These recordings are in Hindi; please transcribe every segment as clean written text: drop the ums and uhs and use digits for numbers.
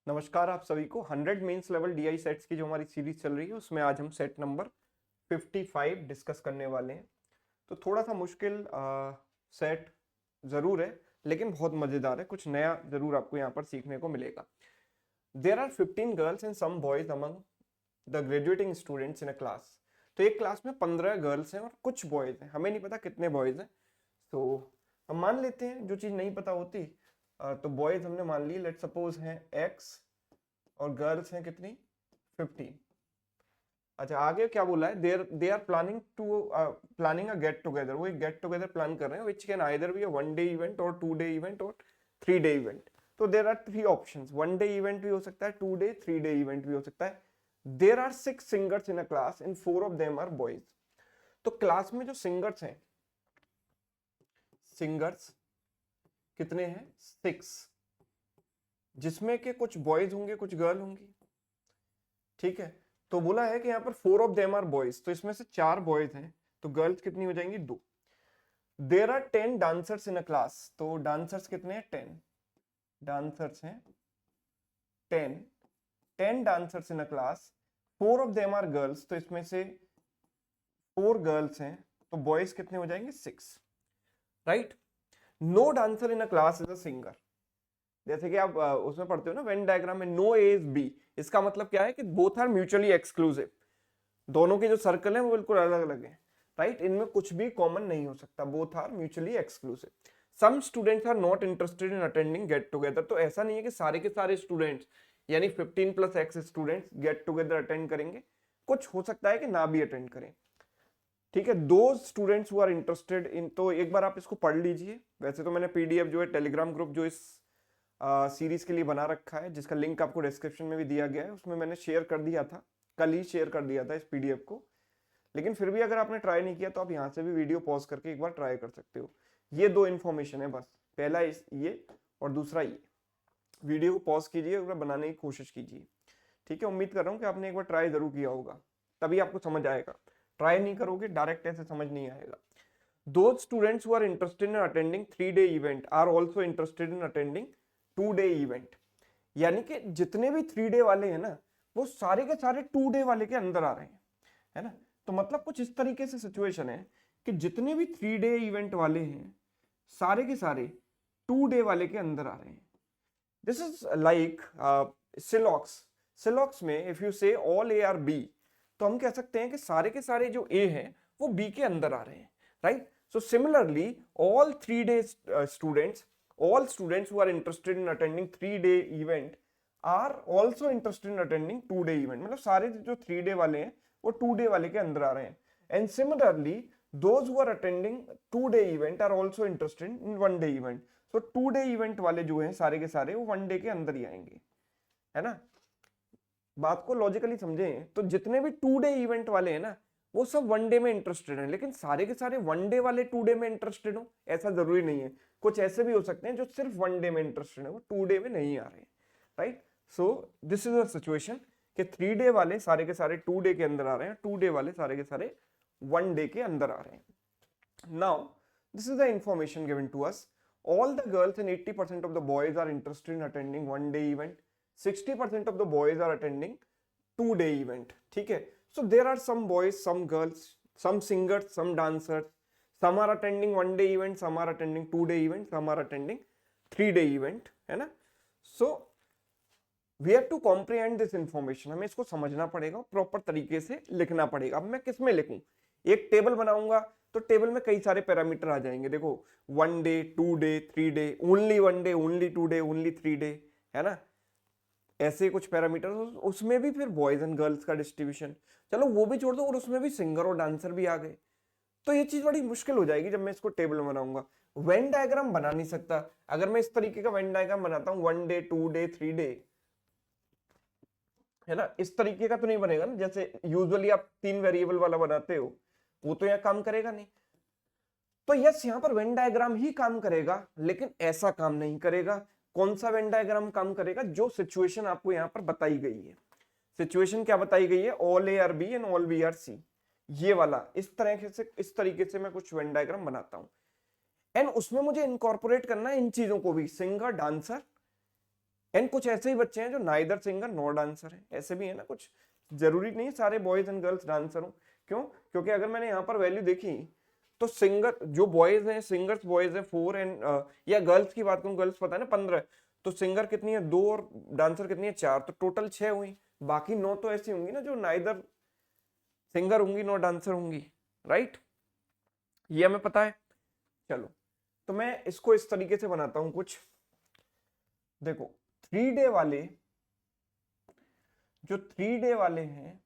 नमस्कार आप सभी को 100 मेंस लेवल डीआई सेट्स की जो हमारी सीरीज चल रही है उसमें आज हम सेट नंबर 55 डिस्कस करने वाले हैं। तो थोड़ा सा मुश्किल सेट जरूर है लेकिन बहुत मजेदार है, कुछ नया जरूर आपको यहाँ पर सीखने को मिलेगा। There are 15 girls and some boys among the graduating students in a class. तो एक क्लास में 15 गर्ल्स हैं और कुछ बॉयज हैं, हमें नहीं पता कितने बॉयज हैं। तो हम मान लेते हैं जो चीज नहीं पता होती। तो बॉयज हमने मान ली, लेट सपोज हैं एक्स और गर्ल्स हैं कितनी 15। अच्छा आगे क्या बोला है, they are planning a get together. वो एक गेट टुगेदर प्लान कर रहे हैं which can either be a 1 day event or 2 day event or 3 day event. तो there are 3 options, 1 day event भी हो सकता है, 2 डे 3 डे इवेंट भी हो सकता है। There are 6 singers in a class and 4 of them are boys. तो क्लास में जो सिंगर्स हैं, सिंगर्स कितने हैं 6, जिसमें के कुछ बॉयज होंगे कुछ गर्ल होंगी। ठीक है, तो बोला है कि यहाँ पर 4 ऑफ देम आर बॉयज, तो इसमें से 4 बॉयज हैं, तो गर्ल्स कितनी हो जाएंगी 2। There are 10 dancers in a class, तो डांसर्स कितने हैं 10, डांसर्स हैं 10 dancers in a class, 4 of them are girls, तो इसमें से 4 गर्ल्स हैं, तो बॉयज कितने हो जाएंगे 6, right. No dancer in a class is a singer. जैसे कि आप उसमें पढ़ते हो ना वेन डायग्राम में, नो ए इज बी, इसका मतलब क्या है कि बोथ आर म्यूचुअली एक्सक्लूसिव। दोनों के जो सर्कल है वो बिल्कुल अलग अलग है, राइट। इनमें कुछ भी कॉमन नहीं हो सकता, both are mutually exclusive. Some students are not interested in attending get together. तो ऐसा नहीं है कि सारे के सारे स्टूडेंट्स यानी 15 plus x students get together attend करेंगे, कुछ हो सकता है कि ना भी अटेंड करें। ठीक है, दो students who are interested in, तो एक बार आप इसको पढ़ लीजिए। वैसे तो मैंने पीडीएफ जो है टेलीग्राम ग्रुप जो इस सीरीज के लिए बना रखा है, जिसका लिंक आपको डिस्क्रिप्शन में भी दिया गया है, उसमें मैंने शेयर कर दिया था, कल ही शेयर कर दिया था इस पीडीएफ को। लेकिन फिर भी अगर आपने ट्राई नहीं किया तो आप यहाँ से भी वीडियो पॉज करके एक बार ट्राई कर सकते हो। ये 2 इन्फॉर्मेशन है बस, पहला ये और दूसरा ये। वीडियो को पॉज कीजिए और बनाने की कोशिश कीजिए। ठीक है, उम्मीद कर रहा हूँ कि आपने एक बार ट्राई जरूर किया होगा, तभी आपको समझ आएगा। ट्राई नहीं करोगे डायरेक्ट ऐसे समझ नहीं आएगा। Those students who are interested in attending 3-day event are also interested in attending 2-day event। यानी कि जितने भी 3 डे वाले हैं ना, वो सारे के सारे 2 डे वाले के अंदर आ रहे हैं, है ना। तो मतलब कुछ इस तरीके से सिचुएशन है कि जितने भी 3 डे इवेंट वाले हैं सारे के सारे 2 डे वाले के अंदर आ रहे हैं। दिस इज लाइक सिलॉक्स। सिलॉक्स में if you say all A are B, तो हम कह सकते हैं कि सारे के सारे जो ए हैं वो बी के अंदर आ रहे हैं, right. So similarly, all 3-day students, all students who are interested in attending 3-day event are also interested in attending 2-day event। मतलब सारे जो 3 डे वाले हैं वो 2 डे वाले के अंदर आ रहे हैं। And similarly, those who are attending 2-day event are also interested in 1-day event। So 2-day event वाले जो हैं सारे के सारे वो 1 डे के अंदर ही आएंगे, है ना। बात को लॉजिकली समझें तो जितने भी 2-डे इवेंट वाले हैं ना वो सब 1 डे में इंटरेस्टेड हैं, लेकिन सारे के सारे 1 डे वाले 2 डे में इंटरेस्टेड हो ऐसा जरूरी नहीं है। कुछ ऐसे भी हो सकते हैं जो सिर्फ 1 डे में इंटरेस्टेड है, वो 2 डे में नहीं आ रहे हैं, right. So this is a situation कि 3 डे वाले सारे के सारे 2 डे के अंदर आ रहे हैं, 2 डे वाले सारे के सारे 1 डे के अंदर आ रहे हैं। Now this is the information given to us. All the girls and 80% of the boys are interested in attending 1 day event. 60% of the boys are attending 2 day event। ठीक है, so there are some boys, some girls, some singers, some dancers, some are attending 1 day event, some are attending 2 day event, some are attending 3 day event, है ना। so we have to comprehend this information। हमें इसको समझना पड़ेगा, प्रॉपर तरीके से लिखना पड़ेगा। अब मैं किस में लिखूं, एक टेबल बनाऊंगा तो टेबल में कई सारे पैरामीटर आ जाएंगे। देखो 1 day 2 day 3 day, only 1 day only 2 day only 3 day, है ना। ऐसे कुछ पैरामीटर, उसमें भी फिर बॉयज एंड गर्ल्स का डिस्ट्रीब्यूशन, चलो वो भी छोड़ दो, और उसमें भी सिंगर और डांसर भी आ गए। तो ये चीज बड़ी मुश्किल हो जाएगी जब मैं इसको टेबल में बनाऊंगा। वेन डायग्राम बना नहीं सकता। अगर मैं इस तरीके का वेन डायग्राम बनाता हूँ 1 डे 2 डे 3 डे, है ना, इस तरीके का तो नहीं बनेगा ना जैसे यूजुअली आप 3 वेरिएबल वाला बनाते हो, वो तो यहाँ काम करेगा नहीं। तो यस, यहाँ पर वेन डायग्राम ही काम करेगा, लेकिन ऐसा काम नहीं करेगा। कौन सा वेन डायग्राम काम करेगा, जो सिचुएशन आपको यहाँ पर बताई गई है। सिचुएशन क्या बताई गई है, all A are B and all B are C, ये वाला इस तरीके से मैं कुछ वेन डायग्राम बनाता हूं। एंड उसमें मुझे इनकॉर्पोरेट करना है इन चीजों को भी, सिंगर डांसर एंड कुछ ऐसे ही बच्चे हैं जो नाइदर सिंगर नॉर डांसर है, ऐसे भी है ना कुछ, जरूरी नहीं सारे बॉयज एंड गर्ल्स डांसर हो। क्यों? क्योंकि अगर मैंने यहाँ पर वैल्यू देखी तो सिंगर जो बॉयज हैं, सिंगर्स बॉयज हैं 4 एंड या गर्ल्स की बात करूं, गर्ल्स पता है ना 15, तो सिंगर कितनी है 2 और डांसर कितनी है 4, तो टोटल 6 हुई। बाकी 9 तो ऐसी होंगी ना जो नाइदर सिंगर होंगी नॉर डांसर होंगी, राइट? ये हमें पता है। चलो तो मैं इसको इस तरीके से बनाता हूं कुछ, देखो 3 डे वाले, जो 3 डे वाले हैं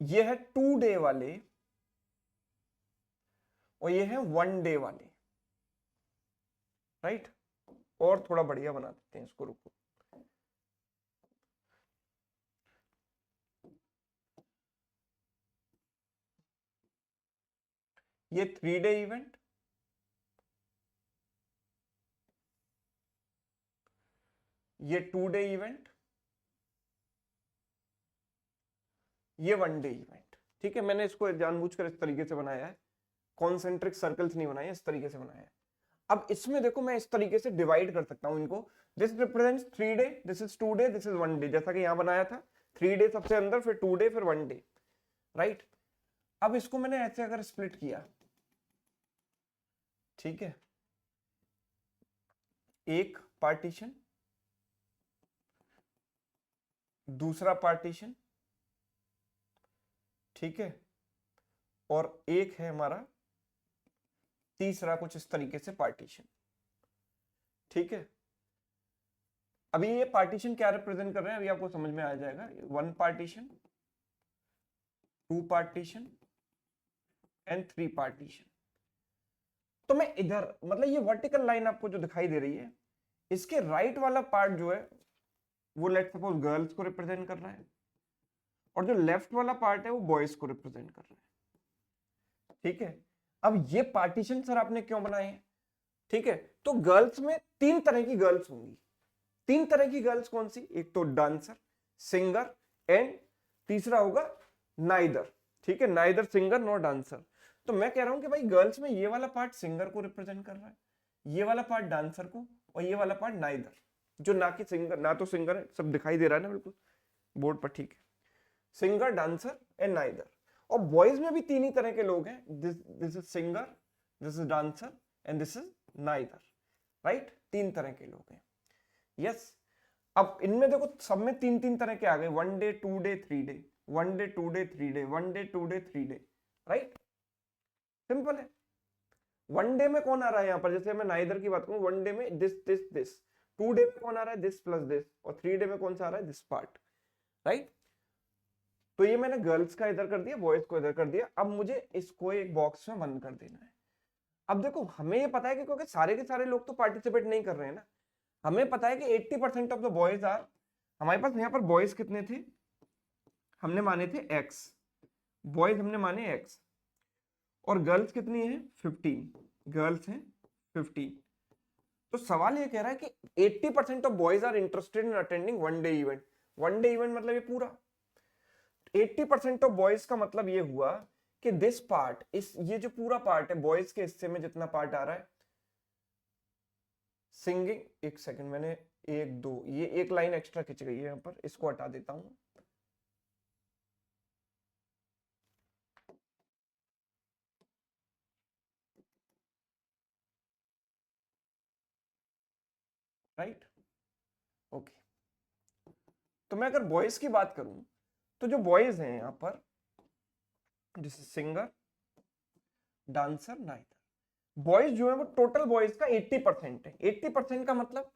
ये है 2 डे वाले और ये है 1 डे वाले, राइट? और थोड़ा बढ़िया बना देते हैं इसको, रुको। ये 3 डे इवेंट, ये 2 डे इवेंट, ये 1 डे इवेंट। ठीक है, मैंने इसको जानबूझकर इस तरीके से बनाया है, कॉन्सेंट्रिक सर्कल्स नहीं बनाए, इस तरीके से बनाया है। अब इसमें देखो मैं इस तरीके से डिवाइड कर सकता हूं इनको, this represents 3 day, this is 2 day, this is 1 day, जैसा कि यहां बनाया था 3 डे सबसे अंदर, फिर 2 डे, फिर 1 डे, राइट? अब इसको मैंने ऐसे अगर स्प्लिट किया, ठीक है, एक पार्टीशन, दूसरा पार्टीशन, ठीक है, और एक है हमारा तीसरा कुछ इस तरीके से पार्टीशन, ठीक है। अभी ये पार्टीशन क्या रिप्रेजेंट कर रहे हैं अभी आपको समझ में आ जाएगा, 1 पार्टीशन, 2 पार्टीशन एंड 3 पार्टीशन। तो मैं इधर मतलब ये वर्टिकल लाइन आपको जो दिखाई दे रही है, इसके राइट वाला पार्ट जो है वो लेट्स सपोज गर्ल्स को रिप्रेजेंट कर रहा है, और जो लेफ्ट वाला पार्ट है वो बॉयज को रिप्रेजेंट कर रहा है, ठीक है। अब ये पार्टीशन सर आपने क्यों बनाए हैं? ठीक है, तो गर्ल्स में 3 तरह की गर्ल्स होंगी। 3 तरह की गर्ल्स कौन सी? एक तो डांसर, सिंगर एंड तीसरा होगा नाइदर, ठीक है, नाइदर सिंगर नॉर डांसर। तो मैं कह रहा हूं कि भाई गर्ल्स में ये वाला पार्ट सिंगर को रिप्रेजेंट कर रहा है, ये वाला पार्ट डांसर को, और ये वाला पार्ट नाइदर, जो ना कि सिंगर, ना तो सिंगर है, सब दिखाई दे रहा है ना बिल्कुल बोर्ड पर, ठीक है, सिंगर, डांसर एंड नाइदर। और बॉयज में भी 3 ही तरह के लोग हैं, this is singer, this is dancer and this is neither, right? 3 तरह के लोग हैं, यस। अब इनमें देखो सब में 3 तरह के आ गए, 1 day, 2 day, 3 day, 1 day, 2 day, 3 day, 1 day, 2 day, 3 day, right? Simple है। 1 डे में कौन आ रहा है यहाँ पर, जैसे मैं नाइदर की बात करूं, 1 डे में दिस दिस दिस, 2 डे में कौन आ रहा है, दिस प्लस दिस, और 3 डे में कौन सा आ रहा है, दिस पार्ट, राइट? तो ये मैंने गर्ल्स का इधर कर दिया, बॉयज को इधर कर दिया। अब मुझे इसको एक बॉक्स में बंद कर देना है। अब देखो हमें ये पता है कि क्योंकि सारे के सारे लोग तो पार्टिसिपेट नहीं कर रहे हैं ना, हमें पता है कि 80% ऑफ द बॉयज आर, हमारे पास यहाँ पर बॉयज कितने थे, हमने माने थे x, बॉयज हमने माने x, और गर्ल्स कितनी है 15, गर्ल्स हैं 15। तो सवाल ये कह रहा है कि 80% of boys are interested in attending 1 day event. 1 day event मतलब ये पूरा 80% ऑफ बॉयज का मतलब ये हुआ कि दिस पार्ट, इस ये जो पूरा पार्ट है बॉयज के हिस्से में जितना पार्ट आ रहा है, सिंगिंग, एक सेकंड मैंने 1 2 ये एक लाइन एक्स्ट्रा खिंच गई है यहाँ पर, इसको हटा देता हूं। Right, okay. तो मैं अगर बॉयज की बात करूं तो जो बॉयज हैं यहाँ पर, जैसे सिंगर, डांसर, नाइटर, बॉयज जो है वो टोटल बॉयज का 80% है। 80% का मतलब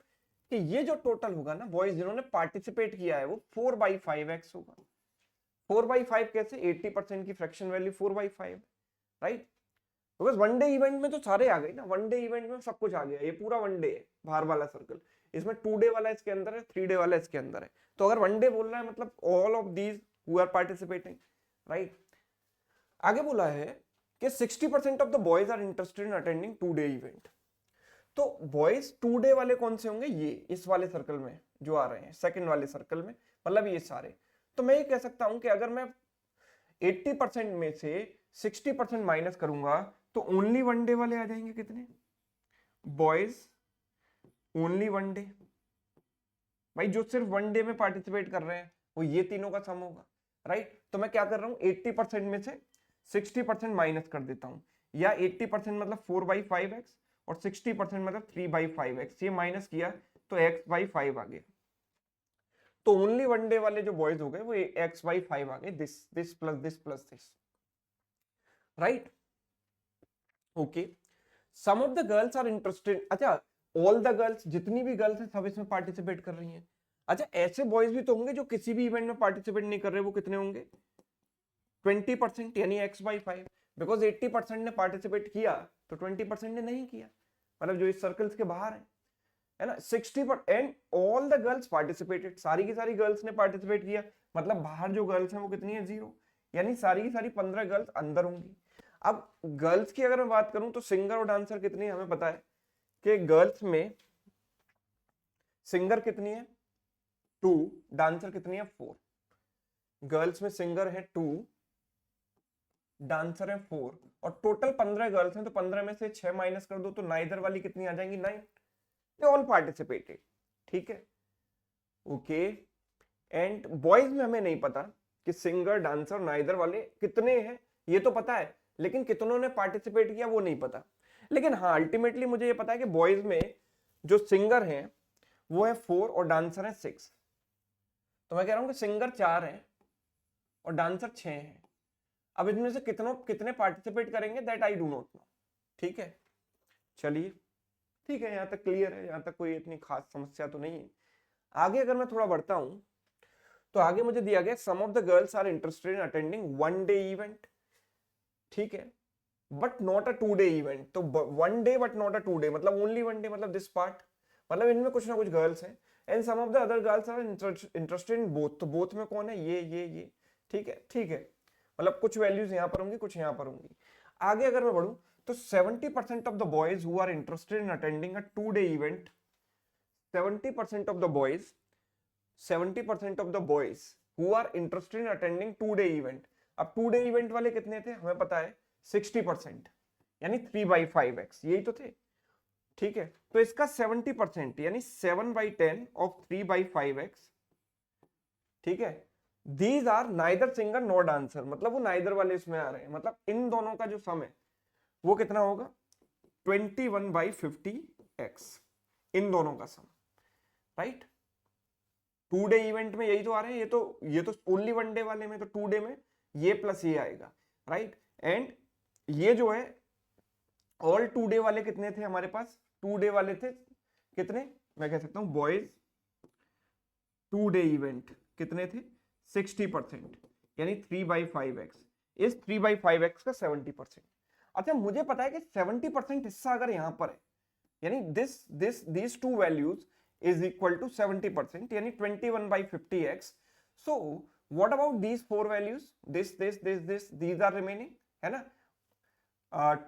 कि ये जो टोटल होगा ना बॉयज जिन्होंने पार्टिसिपेट किया है वो 4/5x होगा। 4/5 कैसे? 80% की fraction value 4/5, right? Because 1 day event में तो सारे आ गए ना, 1 डे इवेंट में सब कुछ आ गया, ये पूरा 1 डे है बाहर वाला सर्कल, इसमें 2 डे वाला इसके अंदर है, 3 डे वाला इसके अंदर है। तो अगर 1 डे बोल रहा है मतलब all of these who are participating, right? आगे बोला है कि 60% of the boys are interested in attending 2 day event. तो बॉयज 2 डे वाले कौन से होंगे? ये इस वाले सर्कल में जो आ रहे हैं, सेकंड वाले सर्कल में, मतलब ये सारे। तो मैं ये कह सकता हूं कि अगर मैं 80% में से 60% माइनस करूंगा तो ओनली 1 डे वाले आ जाएंगे कितने? बॉयज ओनली 1 डे, भाई जो सिर्फ 1 डे में पार्टिसिपेट कर रहे हैं वो ये तीनों का सम होगा, राइट। तो मैं क्या कर रहा हूँ 80% में से 60% माइनस कर देता हूँ, या 80% मतलब 4/5x और 60% मतलब 3/5x, ये माइनस किया तो x/5 आ गया। तो ओनली 1 डे वाले जो बॉयज हो गए वो x/5 आ गए, this plus this, right. Okay, some of the girls are interested, अच्छा ऑल द गर्ल्स, जितनी भी गर्ल्स हैं सब इसमें पार्टिसिपेट कर रही हैं। अच्छा ऐसे बॉयज भी तो होंगे जो किसी भी इवेंट में पार्टिसिपेट नहीं कर रहे, वो कितने होंगे 20%, यानी x/5, बिकॉज 80% ने पार्टिसिपेट किया तो 20% ने नहीं किया, मतलब जो इस सर्कल्स के बाहर है ना। 60% and all the girls participated, सारी की सारी गर्ल्स ने पार्टिसिपेट किया, मतलब बाहर जो गर्ल्स हैं वो कितनी है 0, यानी सारी की सारी 15 गर्ल्स अंदर होंगी। अब गर्ल्स की अगर मैं बात करूं तो सिंगर और डांसर कितनी है, हमें पता है कि गर्ल्स में सिंगर कितनी है 2, डांसर कितनी है 4। गर्ल्स में सिंगर है 2, डांसर है 4, और टोटल 15 गर्ल्स हैं, तो 15 में से 6 माइनस कर दो तो नाइदर वाली कितनी आ जाएंगी 9, दे ऑल पार्टिसिपेटेड, ठीक है। ओके, एंड बॉयज में हमें नहीं पता कि सिंगर डांसर नाइदर वाले कितने हैं, ये तो पता है, लेकिन कितनों ने पार्टिसिपेट किया वो नहीं पता। लेकिन हाँ अल्टीमेटली मुझे ये पता है कि बॉयज में जो सिंगर हैं वो है 4 और डांसर है 6, तो मैं कह रहा हूं कि सिंगर 4 है और डांसर 6 है। अब इनमें से कितने पार्टिसिपेट करेंगे that I do not no, ठीक है। चलिए ठीक है, यहां तक क्लियर है, यहां तक कोई इतनी खास समस्या तो नहीं है। आगे अगर मैं थोड़ा बढ़ता हूं तो आगे मुझे दिया गया some of the girls are interested in attending 1 day event, ठीक है, but not a 2 day event. तो 1 day but not a 2 day मतलब ओनली 1 डे, मतलब दिस पार्ट, मतलब इनमें कुछ ना कुछ गर्ल्स हैं, and some of the other girls are interested in both. तो बोथ में कौन है, ये, ठीक है, ठीक है, मतलब कुछ वैल्यूज यहां पर होंगी कुछ यहां पर होंगी। आगे अगर मैं बढ़ूं तो 70% of the boys who are interested in attending a 2 day event, 70% of the boys 70% of the boys who are interested in attending 2 day event. अब 2 डे इवेंट वाले कितने थे हमें पता है 60%, यानी 3/5x, यही तो थे, ठीक है। तो इसका 70% यानी 7/10 ऑफ 3/5x, ठीक है। These are neither singer nor dancer, मतलब वो नाइदर वाले इसमें आ रहे हैं, मतलब इन दोनों का जो सम है वो कितना होगा 21/50x, इन दोनों का सम, राइट। 2 डे इवेंट में यही तो आ रहे हैं, ये तो ओनली 1 डे वाले में तो 2 डे में ये प्लस ये आएगा, राइट। एंड ये जो है ऑल 2 डे वाले कितने थे हमारे पास, 2 डे वाले थे कितने, मैं कह सकता हूं बॉयज 2 डे इवेंट कितने थे 60%, यानी 3/5x, इस 3/5x का 70%। अच्छा मुझे पता है कि 70% हिस्सा अगर यहां पर है, यानी these two values is equal to 70%, यानी 21/50x. So what about these 4 values, these are remaining, है ना।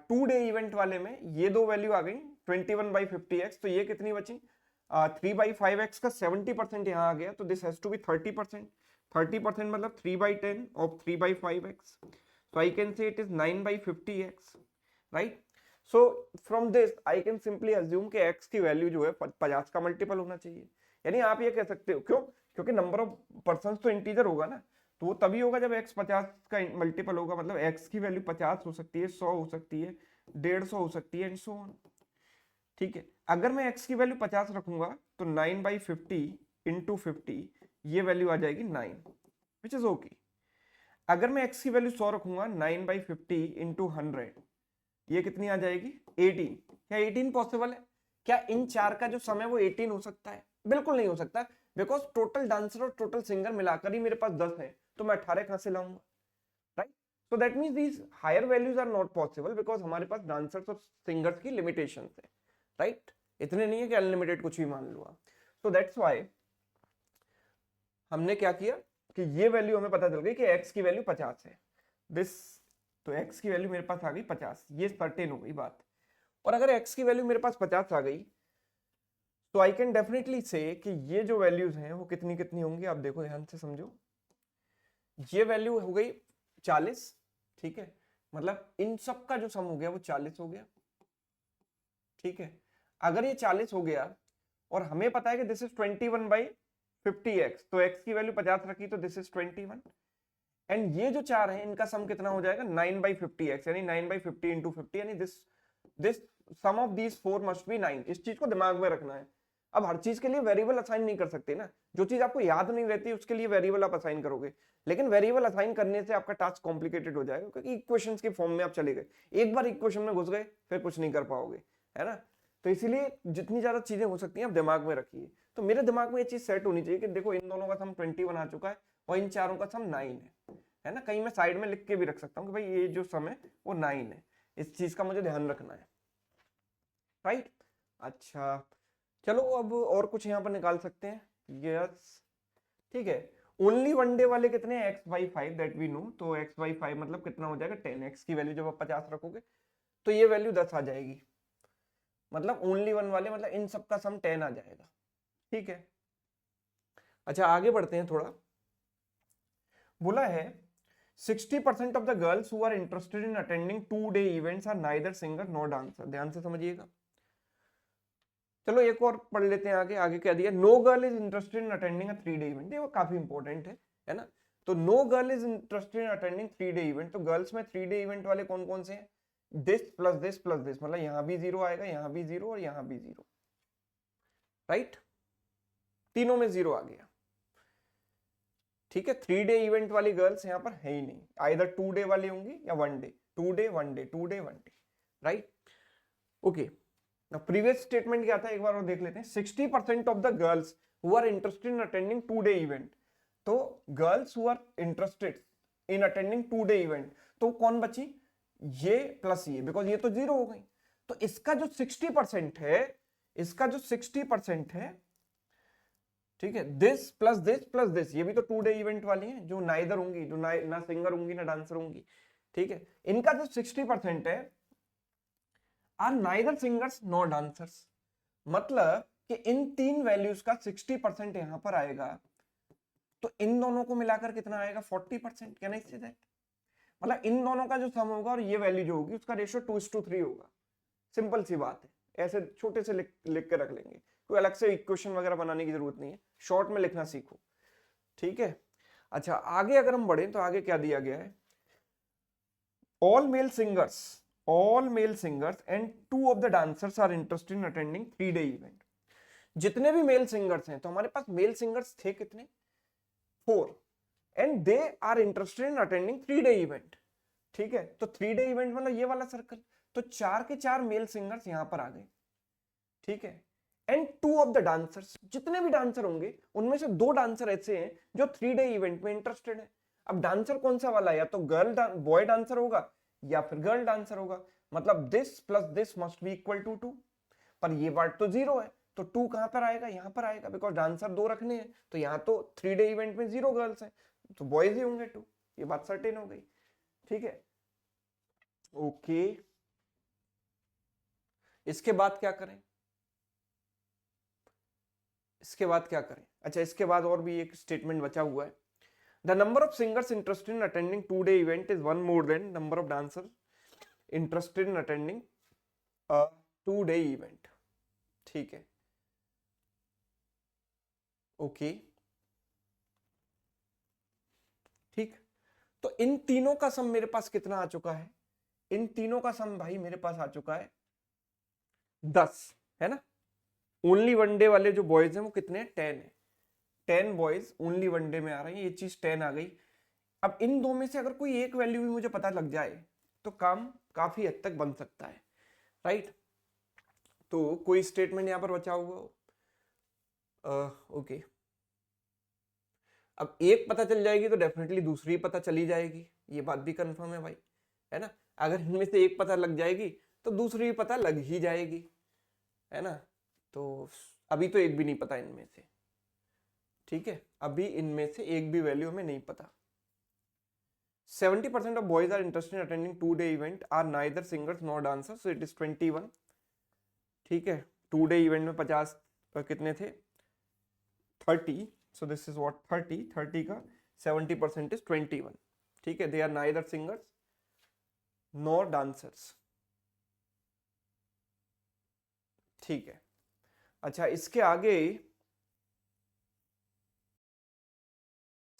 2 डे इवेंट वाले में ये दो वैल्यू आ गई 21/50x, तो ये कितनी बची 3/5x का 70% यहाँ आ गया, तो दिस हैज टू बी 30%, 30% मतलब 3/10 of 3/5x, so I can say it is 9/50x, right. So from this I can simply assume कि x की वैल्यू जो है 50 का मल्टीपल होना चाहिए, यानी आप ये कह सकते हो, क्यों, क्योंकि नंबर ऑफ पर्सन तो इंटीजर होगा ना, तो वो तभी होगा जब x 50 का मल्टीपल होगा, मतलब x की वैल्यू 50 हो सकती है, 100 हो सकती है, 150 हो सकती है, एंड सो ऑन, ठीक है। अगर मैं x की वैल्यू 50 रखूंगा तो 9/50 इंटू 50 ये वैल्यू आ जाएगी 9, विच इज ओके। अगर मैं x की वैल्यू 100 रखूंगा 9/50 इंटू 100 ये कितनी आ जाएगी 18। क्या 18 पॉसिबल है, क्या इन चार का जो सम है वो 18 हो सकता है, बिल्कुल नहीं हो सकता, बिकॉज टोटल डांसर और टोटल सिंगर मिलाकर ही मेरे पास 10 है, तो मैं 18 कहां से लाऊंगा, right. So that means these higher values are not possible because हमारे पास डांसर्स और सिंगर्स की लिमिटेशंस है, राइट। इतने नहीं है कि अनलिमिटेड कुछ भी मान लो आप। सो दैट्स व्हाई हमने क्या किया कि ये वैल्यू हमें पता चल गई कि x की वैल्यू 50 है, दिस, तो x की वैल्यू मेरे पास आ गई 50, ये सर्टेन हो गई बात। और अगर x की वैल्यू मेरे पास 50 आ गई तो आई कैन डेफिनेटली से कि ये जो वैल्यूज हैं वो कितनी कितनी होंगी, आप देखो ध्यान से समझो, ये वैल्यू हो गई 40, ठीक है, मतलब इन सब का जो सम हो गया वो 40 हो गया, ठीक है। अगर ये 40 हो गया और हमें पता है कि दिस इज 21/50, 50x, तो x की वैल्यू 50 रखी तो दिस इज 21। एंड ये जो चार है इनका सम कितना हो जाएगा 9/50x, यानी 9/50 इंटू 50, यानी this sum of these four must be 9। इस चीज को दिमाग में रखना है। अब हर चीज के लिए वेरिएबल असाइन नहीं कर सकते ना, जो चीज आपको याद नहीं रहती उसके लिए वेरिएबल आप असाइन करोगे, लेकिन वेरिएबल असाइन करने से आपका टास्क कॉम्प्लिकेटेड हो जाएगा, क्योंकि इक्वेशंस के फॉर्म में आप चले गए, एक बार इक्वेशन में घुस गए फिर कुछ नहीं कर पाओगे, है ना। तो इसीलिए जितनी ज्यादा चीजें हो सकती हैं आप दिमाग में रखिए। तो मेरे दिमाग में ये चीज सेट होनी चाहिए कि देखो इन दोनों का सम 21 आ चुका है और इन चारों का सम 9 है ना। कहीं मैं साइड में लिख के भी रख सकता हूँ कि भाई ये जो सम है वो 9 है, इस चीज का मुझे ध्यान रखना है, राइट। अच्छा चलो अब और कुछ यहाँ पर निकाल सकते हैं। यस ठीक है। ओनली वन डे वाले कितने हैं, x/5 दैट वी नो, तो x/5 मतलब कितना हो जाएगा 10। x की वैल्यू जब आप 50 रखोगे तो ये वैल्यू 10 आ जाएगी, मतलब ओनली वन वाले मतलब इन सब का सम 10 आ जाएगा, ठीक है। अच्छा आगे बढ़ते हैं थोड़ा। बोला है 60% of the girls who are interested in attending 2 day events are neither singer nor dancer. ध्यान से समझिएगा। चलो एक और पढ़ लेते हैं आगे। आगे क्या दिया, no girl is interested in attending a 3 day event. देखो काफी इंपॉर्टेंट है ना। तो no girl is interested in attending 3 day event, तो गर्ल्स में 3 डे इवेंट वाले कौन कौन से हैं, this plus this plus this, मतलब यहां भी 0 आएगा, यहां भी 0 और यहां भी 0, राइट। तीनों में 0 आ गया, ठीक है। 3 डे इवेंट वाली गर्ल्स यहां पर है ही नहीं, आइदर 2 डे वाली होंगी या 1 day, 2 day 1 day, 2 day 1 day, right. Okay previous statement क्या था एक बार और देख लेते हैं। 60% of the girls who are interested in attending 2 day event, तो girls who are interested in attending 2 day event, तो कौन बची, ये प्लस ये, बिकॉज ये तो 0 हो गई। तो इसका जो 60% है, इसका जो 60% है, ठीक है, this plus this plus this, ये भी तो 2 डे इवेंट वाली हैं जो नाइदर होंगी, जो ना सिंगर होंगी ना डांसर होंगी, ठीक है। इनका जो 60% है are neither singers nor dancers, मतलब कि इन तीन वैल्यूज का 60% यहां पर आएगा, तो इन दोनों को मिलाकर कितना आएगा 40%। कैन आई से दैट, मतलब इन दोनों का जो सम होगा और ये वैल्यू जो होगी उसका रेशियो 2:3 होगा। सिंपल सी बात है, ऐसे छोटे से लिख के रख लेंगे, कोई अलग से इक्वेशन वगैरह बनाने की जरूरत नहीं है, शॉर्ट में लिखना सीखो, ठीक है। अच्छा आगे अगर हम बढ़े तो आगे क्या दिया गया है, all male singers and 2 of the dancers are interested in attending 3 day event. जितने भी मेल सिंगर्स हैं, तो हमारे पास मेल सिंगर्स थे कितने, 4, and they are interested in attending 3 day event, ठीक है। तो 3 डे इवेंट मतलब ये वाला सर्कल, तो 4 के 4 मेल सिंगर्स यहां पर आ गए, ठीक है। एंड 2 ऑफ द डांसर्स, जितने भी डांसर होंगे उनमें से 2 डांसर ऐसे हैं जो 3 डे इवेंट में इंटरेस्टेड है। अब डांसर कौन सा वाला है, या तो बॉय डांसर होगा या फिर गर्ल डांसर होगा, मतलब this plus this must be equal to 2, पर ये पार्ट तो 0 है, तो 2 कहां पर आएगा, यहां पर आएगा, बिकॉज डांसर 2 रखने हैं, तो यहां तो 3 डे इवेंट में 0 गर्ल्स हैं, तो बॉयज ही होंगे 2, ये बात सर्टेन हो गई, ठीक है। ओके इसके बाद क्या करें, इसके बाद क्या करें, अच्छा इसके बाद और भी एक स्टेटमेंट बचा हुआ है। The number of singers interested in attending 2 day event is 1 more than number of dancer interested in attending 2 day event, ठीक है। ओके ठीक, तो इन तीनों का सम मेरे पास कितना आ चुका है, इन तीनों का सम भाई मेरे पास आ चुका है 10, है ना। ओनली वन डे वाले जो बॉयज हैं वो कितने हैं, 10 है, 10 बॉयज ओनली वन डे में आ रहे हैं, ये चीज 10 आ गई। अब इन दो में से अगर कोई एक वैल्यू भी मुझे पता लग जाए तो काम काफी हद तक बन सकता है, राइट। तो कोई स्टेटमेंट यहां पर बचा हुआ ओके। अब एक पता चल जाएगी तो डेफिनेटली दूसरी पता चली जाएगी, ये बात भी कंफर्म है भाई, है ना। अगर इनमें से एक पता लग जाएगी तो दूसरी भी पता लग ही जाएगी, है ना। तो अभी तो एक भी नहीं पता इनमें से, ठीक है, अभी इनमें से एक भी वैल्यू हमें नहीं पता। 70% of boys are interested in attending 2 day event are neither singers nor dancers, so it is 21, ठीक है। 2 डे इवेंट में 50 कितने थे 30, so this is what 30 का 70% is 21, ठीक है। they are neither singers nor dancers, ठीक है। अच्छा इसके आगे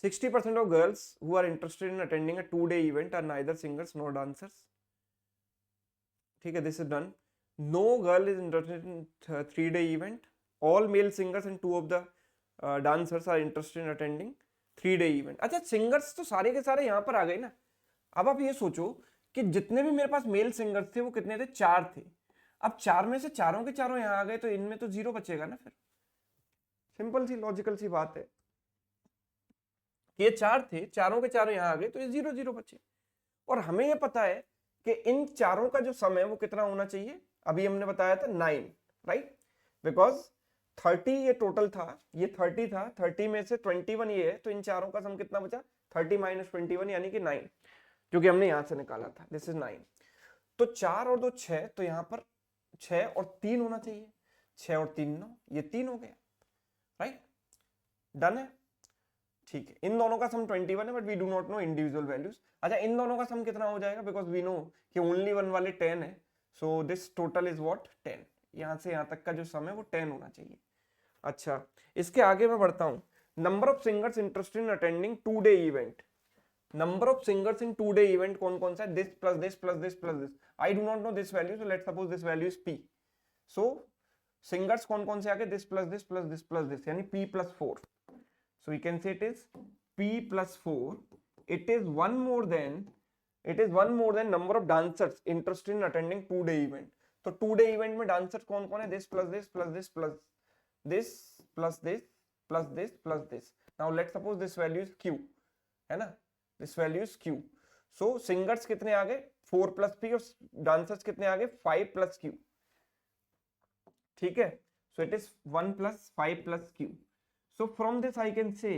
60% of girls who are interested in attending a 2-day event are neither singers nor dancers. ठीक है, this is done. No girl is interested in 3-day event. All male singers and 2 of the dancers are interested in attending 3-day event. अच्छा, सिंगर्स तो सारे के सारे यहाँ पर आ गए ना. अब आप ये सोचो कि जितने भी मेरे पास मेल सिंगर्स थे वो कितने थे, 4 थे. अब 4 में से चारों के चारों यहाँ आ गए तो इनमें तो 0 बचेगा ना. फिर सिंपल सी लॉजिकल सी बात है कि ये 4 थे, चारों के चारों यहाँ आ गए तो ये 0 0 बचे. और हमें ये पता है कि इन चारों का जो सम है वो कितना होना चाहिए. अभी हमने बताया था 9, राइट, बिकॉज 30 ये टोटल था, ये 30 था, 30 में से 21 ये है, तो इन चारों का सम कितना बचा, 30 माइनस 21 यानी कि 9, जो कि हमने यहां से निकाला था. This is 9. तो 4 और 2 6, तो यहां पर 6 और 3 होना चाहिए. 6 और 3 9, ये 3 हो गया. राइट, डन है. ठीक है, इन दोनों का सम 21 है, but we do not know individual values. अच्छा, इन दोनों का सम कितना हो जाएगा, बिकॉज वी नो कि ओनली वन वाले 10 है. So this total is what, 10. यहां से यहां तक का जो सम है वो 10 होना चाहिए. अच्छा, इसके आगे मैं बढ़ता हूं. Number of singers interested in attending 2-day event. Number of singers in 2-day event कौन कौन सा है, this plus this plus this plus this. I do not no this value, so let's suppose this value is p. So singers कौन कौन से आ गए, this plus this plus this plus this, यानी p plus 4. So we can say it is p plus 4. It is one more than number of dancers interested in attending 2-day event. तो 2-day event में dancers कौन कौन है, this plus this plus this plus this plus this plus this plus this. Now let's suppose this value is q, है ना, this value is q. So singers कितने आ गए, 4 plus p, और dancers कितने आ गए, 5 plus q. ठीक है, so it is 1 plus 5 plus q. So from this I can say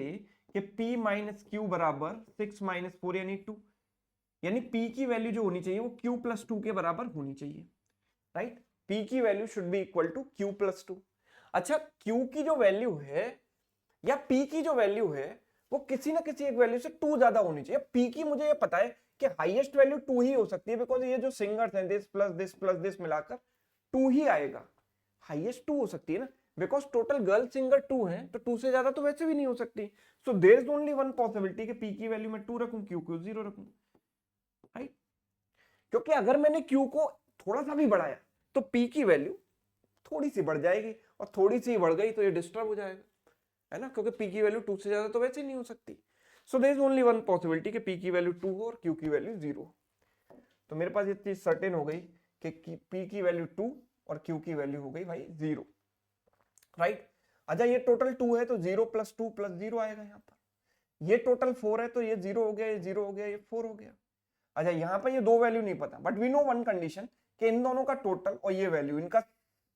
कि p minus q बराबर 6 minus 4 यानी 2. यानी p की वैल्यू जो होनी चाहिए वो q plus 2 के बराबर होनी चाहिए. राइट, p की value should be equal to q plus 2. अच्छा, q की जो वैल्यू है या p की जो वैल्यू है वो किसी ना किसी एक वैल्यू से 2 ज्यादा होनी चाहिए. p की मुझे ये पता है कि हाईएस्ट वैल्यू 2 ही हो सकती है, बिकॉज ये जो सिंगर्स हैं दिस प्लस दिस मिलाकर 2 ही आएगा. हाईएस्ट 2 हो सकती है ना, बिकॉज टोटल गर्ल सिंगर 2 है, तो 2 से ज्यादा तो वैसे भी नहीं हो सकती. So there is only one possibility कि p की वैल्यू मैं 2 रखूं, q को 0 रखूं. राइट, क्योंकि अगर मैंने q को थोड़ा सा भी बढ़ाया तो p की वैल्यू थोड़ी सी बढ़ जाएगी, और थोड़ी सी बढ़ गई तो ये डिस्टर्ब हो जाएगा, है ना, क्योंकि p की वैल्यू 2 से ज्यादा तो वैसे ही नहीं हो सकती. So there is only one possibility कि p की वैल्यू 2 हो और q की वैल्यू 0. तो मेरे पास ये चीज सर्टेन हो गई कि p की वैल्यू 2 और q की वैल्यू हो गई भाई 0. राइट, अच्छा ये टोटल 2 है तो 0 प्लस 2 प्लस 0 आएगा यहाँ पर. ये टोटल 4 है तो ये 0 हो गया, ये 0 हो गया, ये 4 हो गया. अच्छा, यहाँ पर ये दो वैल्यू नहीं पता, but we know one condition कि इन दोनों का टोटल और ये वैल्यू इनका,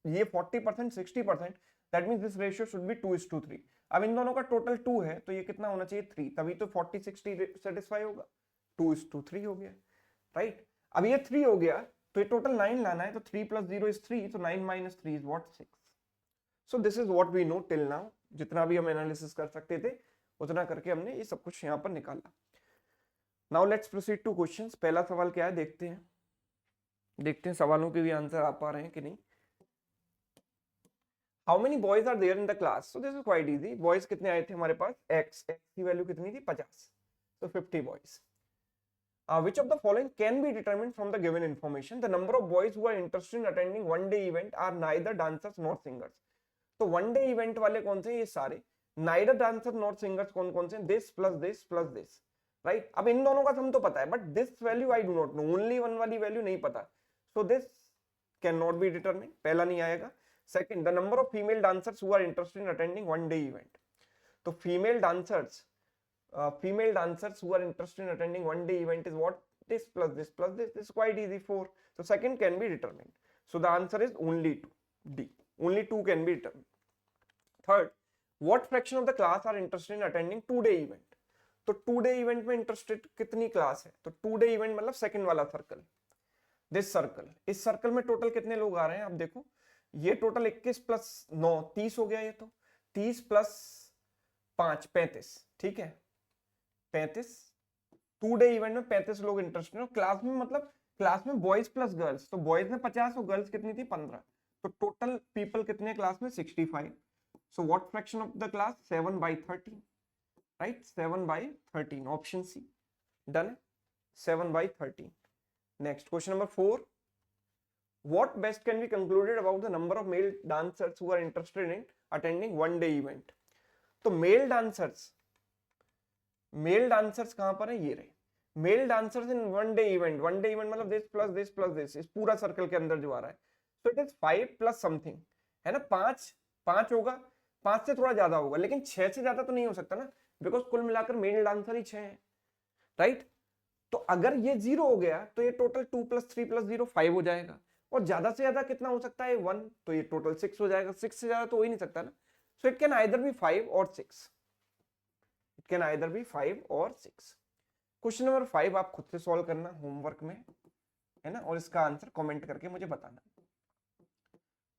ये 40% 60%, that means this ratio should be 2:3. अब इन दोनों का टोटल 2 है तो ये कितना होना चाहिए, 3, तभी तो 40-60 सेटिस्फाई होगा. 2:3 हो गया. राइट, अब ये 3 हो गया तो ये टोटल 9 लाना है, तो 3 + 0 is 3, तो 9 - 3 is what, 6. So this is what we know till now. जितना भी हम एनालिसिस कर सकते थे उतना करके हमने ये सब कुछ यहाँ पर निकाला. Now let's proceed to questions. पहला सवाल क्या है देखते हैं सवालों के भी आंसर आ पा रहे हैं कि नहीं. How many boys are there in the class? So this is quite easy. Boys कितने आए थे हमारे पास, x की वैल्यू कितनी थी, 50. So 50 boys. Which of the following can be determined from the given information? The number of boys who are interested in attending one-day event are neither dancers nor singers. तो वन डे इवेंट वाले कौन से, ये सारे. नाइदर डांसर नॉट सिंगर्स कौन कौन से, this plus this plus this. Right, अब इन दोनों का सम तो पता है, but this value I do not know, only one वाली वैल्यू नहीं पता. So this can not be determined, पहला नहीं आएगा. Second, the number of female dancers who are interested in attending one day event. तो female dancers who are interested in attending one day event is what, this plus this plus this. This is quite easy, 4. So second can be determined. So the answer is only 2, D. Only 2 can be determined. Third, what fraction of the class are interested in attending 2-day event? तो 2-day event में interested कितनी क्लास है, तो 2-day event मतलब सेकंड वाला सर्कल, दिस सर्कल. इस सर्कल में टोटल कितने लोग आ रहे हैं, अब देखो ये टोटल 21 + 9 30 हो गया. ये तो 30 + 5 35, ठीक है, 35. 2-day इवेंट में 35 लोग इंटरेस्टेड हैं. क्लास में मतलब क्लास में बॉयज प्लस गर्ल्स, तो बॉयज में 50 और गर्ल्स कितनी थी, 15. तो टोटल पीपल कितने क्लास में, 65. So what fraction of the class, 7/13. Right 7/13 option C done है 7/13. Next question number 4. What best can be concluded about the number of male dancers who are interested in attending one day event? तो मेल डांसर्स कहां पर है, ये रहे male dancers in one day event मतलब this plus this plus this, इस पूरा सर्कल के अंदर जो आ रहा है. So it is 5 plus something है ना, 5 होगा, 5 से थोड़ा ज्यादा होगा, लेकिन 6 से ज्यादा तो नहीं हो सकता ना, बिकॉज कुल मिलाकर मेल डांसर ही 6 है. राइट तो अगर ये 0 हो गया तो ये टोटल 2 + 3 + 0 5 हो जाएगा, और ज्यादा से ज्यादा कितना हो सकता है 1, तो ये टोटल 6 हो जाएगा. 6 से ज्यादा तो हो ही नहीं सकता ना. So it can either be 5 और 6. इट कैन आइदर बी 5 और 6. क्वेश्चन नंबर 5 आप खुद से सॉल्व करना होमवर्क में, है ना, और इसका आंसर कमेंट करके मुझे बताना.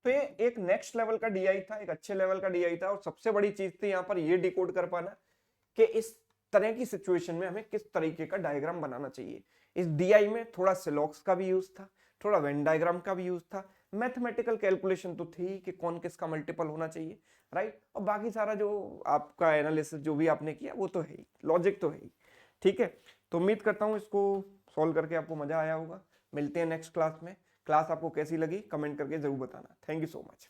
तो ये एक नेक्स्ट लेवल का डीआई था, एक अच्छे लेवल का डीआई था, और सबसे बड़ी चीज थी यहाँ पर ये डिकोड कर पाना कि इस तरह की सिचुएशन में हमें किस तरीके का डायग्राम बनाना चाहिए. इस डीआई में थोड़ा सिलॉक्स का भी यूज था, थोड़ा वेन डायग्राम का भी यूज था, मैथमेटिकल कैलकुलेशन तो थी कि कौन किसका मल्टीपल होना चाहिए. राइट और बाकी सारा जो आपका एनालिसिस जो भी आपने किया वो तो है ही, लॉजिक तो है ही. ठीक है, तो उम्मीद करता हूँ इसको सॉल्व करके आपको मजा आया होगा. मिलते हैं नेक्स्ट क्लास में. क्लास आपको कैसी लगी कमेंट करके जरूर बताना. Thank you so much.